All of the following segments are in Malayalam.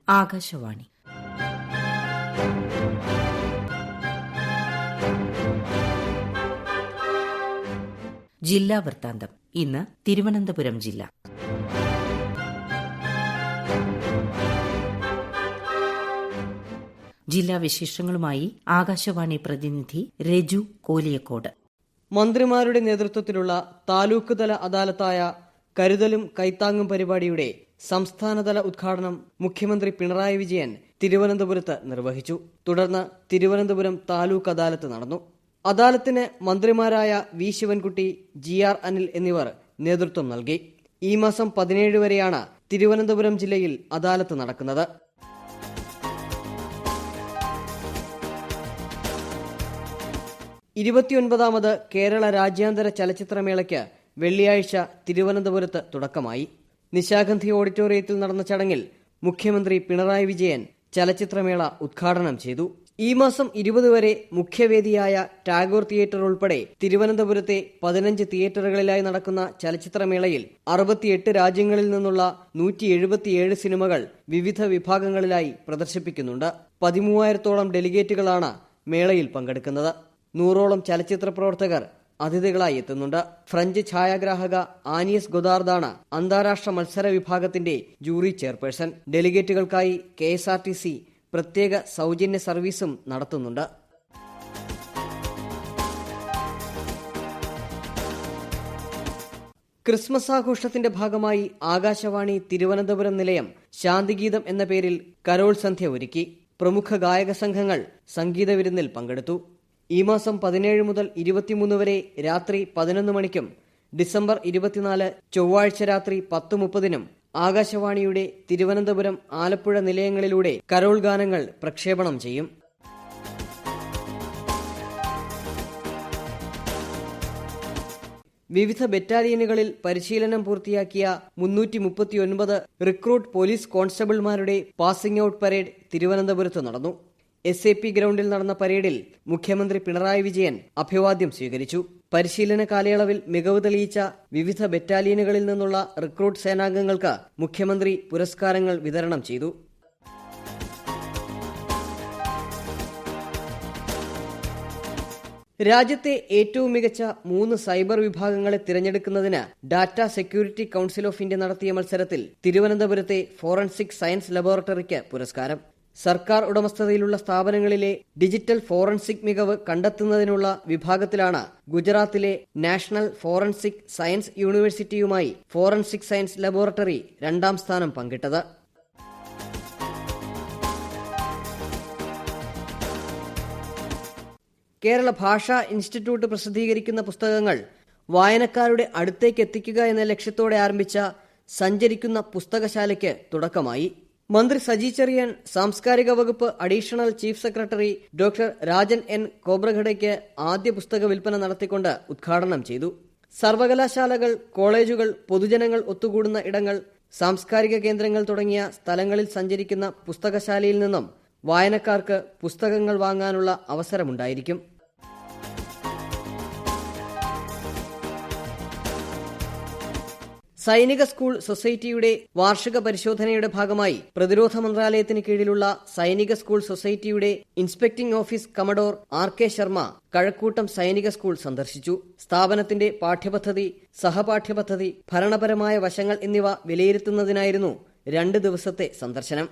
ആകാശവാണി. ജില്ലാ വൃത്താന്തം. ഇന്ന് തിരുവനന്തപുരം ജില്ല. ജില്ലാ വിശേഷങ്ങളുമായി ആകാശവാണി പ്രതിനിധി രജു കോലിയക്കോട്. മന്ത്രിമാരുടെ നേതൃത്വത്തിലുള്ള താലൂക്ക് തല അദാലത്തായ കരുതലും കൈത്താങ്ങും പരിപാടിയുടെ സംസ്ഥാനതല ഉദ്ഘാടനം മുഖ്യമന്ത്രി പിണറായി വിജയൻ തിരുവനന്തപുരത്ത് നിർവഹിച്ചു. തുടർന്ന് തിരുവനന്തപുരം താലൂക്ക് അദാലത്ത് നടന്നു. അദാലത്തിന് മന്ത്രിമാരായ വി ശിവൻകുട്ടി, GR അനിൽ എന്നിവർ നേതൃത്വം നൽകി. ഈ മാസം 17 വരെയാണ് തിരുവനന്തപുരം ജില്ലയിൽ അദാലത്ത് നടക്കുന്നത്. ാമത് കേരള രാജ്യാന്തര ചലച്ചിത്രമേളയ്ക്ക് വെള്ളിയാഴ്ച തിരുവനന്തപുരത്ത് തുടക്കമായി. നിശാഗന്ധി ഓഡിറ്റോറിയത്തിൽ നടന്ന ചടങ്ങിൽ മുഖ്യമന്ത്രി പിണറായി വിജയൻ ചലച്ചിത്രമേള ഉദ്ഘാടനം ചെയ്തു. ഈ മാസം 20 വരെ മുഖ്യവേദിയായ ടാഗോർ തിയേറ്റർ ഉൾപ്പെടെ തിരുവനന്തപുരത്തെ 15 തിയേറ്ററുകളിലായി നടക്കുന്ന ചലച്ചിത്രമേളയിൽ 68 രാജ്യങ്ങളിൽ നിന്നുള്ള 177 സിനിമകൾ വിവിധ വിഭാഗങ്ങളിലായി പ്രദർശിപ്പിക്കുന്നുണ്ട്. 13,000-ഓളം ഡെലിഗേറ്റുകളാണ് മേളയിൽ പങ്കെടുക്കുന്നത്. 100ഓളം ചലച്ചിത്ര പ്രവർത്തകർ അതിഥികളായി എത്തുന്നുണ്ട്. ഫ്രഞ്ച് ഛായാഗ്രാഹക ആനിയസ് ഗൊദാർദാണ് അന്താരാഷ്ട്ര മത്സര വിഭാഗത്തിന്റെ ജൂറി ചെയർപേഴ്സൺ. ഡെലിഗേറ്റുകൾക്കായി KSRTC പ്രത്യേക സൗജന്യ സർവീസും നടത്തുന്നുണ്ട്. ക്രിസ്മസ് ആഘോഷത്തിന്റെ ഭാഗമായി ആകാശവാണി തിരുവനന്തപുരം നിലയം ശാന്തിഗീതം എന്ന പേരിൽ കരോൾ സന്ധ്യ ഒരുക്കി. പ്രമുഖ ഗായക സംഘങ്ങൾ സംഗീത വിരുന്നിൽ പങ്കെടുത്തു. ഈ മാസം 17 മുതൽ 23 വരെ രാത്രി 11 മണിക്കും ഡിസംബർ 24 ചൊവ്വാഴ്ച രാത്രി 10:30 ആകാശവാണിയുടെ തിരുവനന്തപുരം, ആലപ്പുഴ നിലയങ്ങളിലൂടെ കരോൾ ഗാനങ്ങൾ പ്രക്ഷേപണം ചെയ്യും. വിവിധ ബറ്റാലിയനുകളിൽ പരിശീലനം പൂർത്തിയാക്കിയ 339 റിക്രൂട്ട് പോലീസ് കോൺസ്റ്റബിൾമാരുടെ പാസിംഗ് ഔട്ട് പരേഡ് തിരുവനന്തപുരത്ത് നടന്നു. SAP ഗ്രൗണ്ടിൽ നടന്ന പരേഡിൽ മുഖ്യമന്ത്രി പിണറായി വിജയൻ അഭിവാദ്യം സ്വീകരിച്ചു. പരിശീലന കാലയളവിൽ മികവ് തെളിയിച്ച വിവിധ ബറ്റാലിയനുകളിൽ നിന്നുള്ള റിക്രൂട്ട് സേനാംഗങ്ങൾക്ക് മുഖ്യമന്ത്രി പുരസ്കാരങ്ങൾ വിതരണം ചെയ്തു. രാജ്യത്തെ ഏറ്റവും മികച്ച 3 സൈബർ വിഭാഗങ്ങളെ തിരഞ്ഞെടുക്കുന്നതിന് data security council of India നടത്തിയ മത്സരത്തിൽ തിരുവനന്തപുരത്തെ ഫോറൻസിക് സയൻസ് ലബോറട്ടറിക്ക് പുരസ്കാരം. സർക്കാർ ഉടമസ്ഥതയിലുള്ള സ്ഥാപനങ്ങളിലെ ഡിജിറ്റൽ ഫോറൻസിക് മികവ് കണ്ടെത്തുന്നതിനുള്ള വിഭാഗത്തിലാണ് ഗുജറാത്തിലെ നാഷണൽ ഫോറൻസിക് സയൻസ് യൂണിവേഴ്സിറ്റിയുമായി ഫോറൻസിക് സയൻസ് ലബോറട്ടറി 2ാം സ്ഥാനം പങ്കിട്ടത്. കേരള ഭാഷാ ഇൻസ്റ്റിറ്റ്യൂട്ട് പ്രസിദ്ധീകരിക്കുന്ന പുസ്തകങ്ങൾ വായനക്കാരുടെ അടുത്തേക്ക് എത്തിക്കുക എന്ന ലക്ഷ്യത്തോടെ ആരംഭിച്ച സഞ്ചരിക്കുന്ന പുസ്തകശാലയ്ക്ക് തുടക്കമായി. മന്ത്രി സജി ചെറിയാൻ സാംസ്കാരിക വകുപ്പ് additional chief secretary doctor Rajan N. കോബ്രഗഡയ്ക്ക് ആദ്യ പുസ്തക വിൽപ്പന നടത്തിക്കൊണ്ട് ഉദ്ഘാടനം ചെയ്തു. സർവകലാശാലകൾ, കോളേജുകൾ, പൊതുജനങ്ങൾ ഒത്തുകൂടുന്ന ഇടങ്ങൾ, സാംസ്കാരിക കേന്ദ്രങ്ങൾ തുടങ്ങിയ സ്ഥലങ്ങളിൽ സഞ്ചരിക്കുന്ന പുസ്തകശാലയിൽ നിന്നും വായനക്കാർക്ക് പുസ്തകങ്ങൾ വാങ്ങാനുള്ള അവസരമുണ്ടായിരിക്കും. സൈനിക സ്കൂൾ സൊസൈറ്റിയുടെ വാർഷിക പരിശോധനയുടെ ഭാഗമായി പ്രതിരോധ മന്ത്രാലയത്തിന് കീഴിലുള്ള സൈനിക സ്കൂൾ സൊസൈറ്റിയുടെ inspecting office commodore RK Sharma Kazhakoottam Sainik school സന്ദർശിച്ചു. സ്ഥാപനത്തിന്റെ പാഠ്യപദ്ധതി, സഹപാഠ്യപദ്ധതി, ഭരണപരമായ വശങ്ങൾ എന്നിവ വിലയിരുത്തുന്നതിനായിരുന്നു 2 ദിവസത്തെ സന്ദർശനം.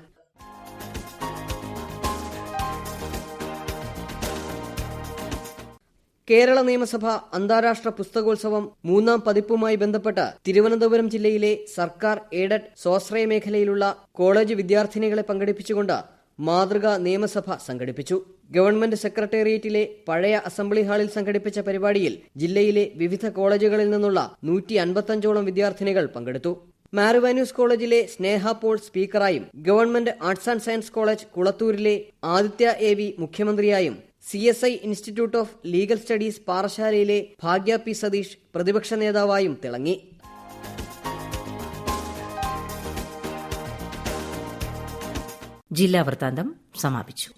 കേരള നിയമസഭ അന്താരാഷ്ട്ര പുസ്തകോത്സവം 3ാം പതിപ്പുമായി ബന്ധപ്പെട്ട് തിരുവനന്തപുരം ജില്ലയിലെ സർക്കാർ എയ്ഡഡ് സ്വാശ്രയ മേഖലയിലുള്ള കോളേജ് വിദ്യാർത്ഥിനികളെ പങ്കെടുപ്പിച്ചുകൊണ്ട് മാതൃകാ നിയമസഭ സംഘടിപ്പിച്ചു. ഗവൺമെന്റ് സെക്രട്ടേറിയറ്റിലെ പഴയ അസംബ്ലി ഹാളിൽ സംഘടിപ്പിച്ച പരിപാടിയിൽ ജില്ലയിലെ വിവിധ കോളേജുകളിൽ നിന്നുള്ള 155ഓളം വിദ്യാർത്ഥിനികൾ പങ്കെടുത്തു. മാരുവാന്യൂസ് കോളേജിലെ സ്നേഹ പോൾ സ്പീക്കറായും government arts and science college കുളത്തൂരിലെ ആദിത്യ AV മുഖ്യമന്ത്രിയായും CSI institute of legal studies പാറശാലയിലെ ഭാഗ്യ P. സതീഷ് പ്രതിപക്ഷ നേതാവായും തിളങ്ങി. ജില്ലാ വൃത്താന്തം സമാപിച്ചു.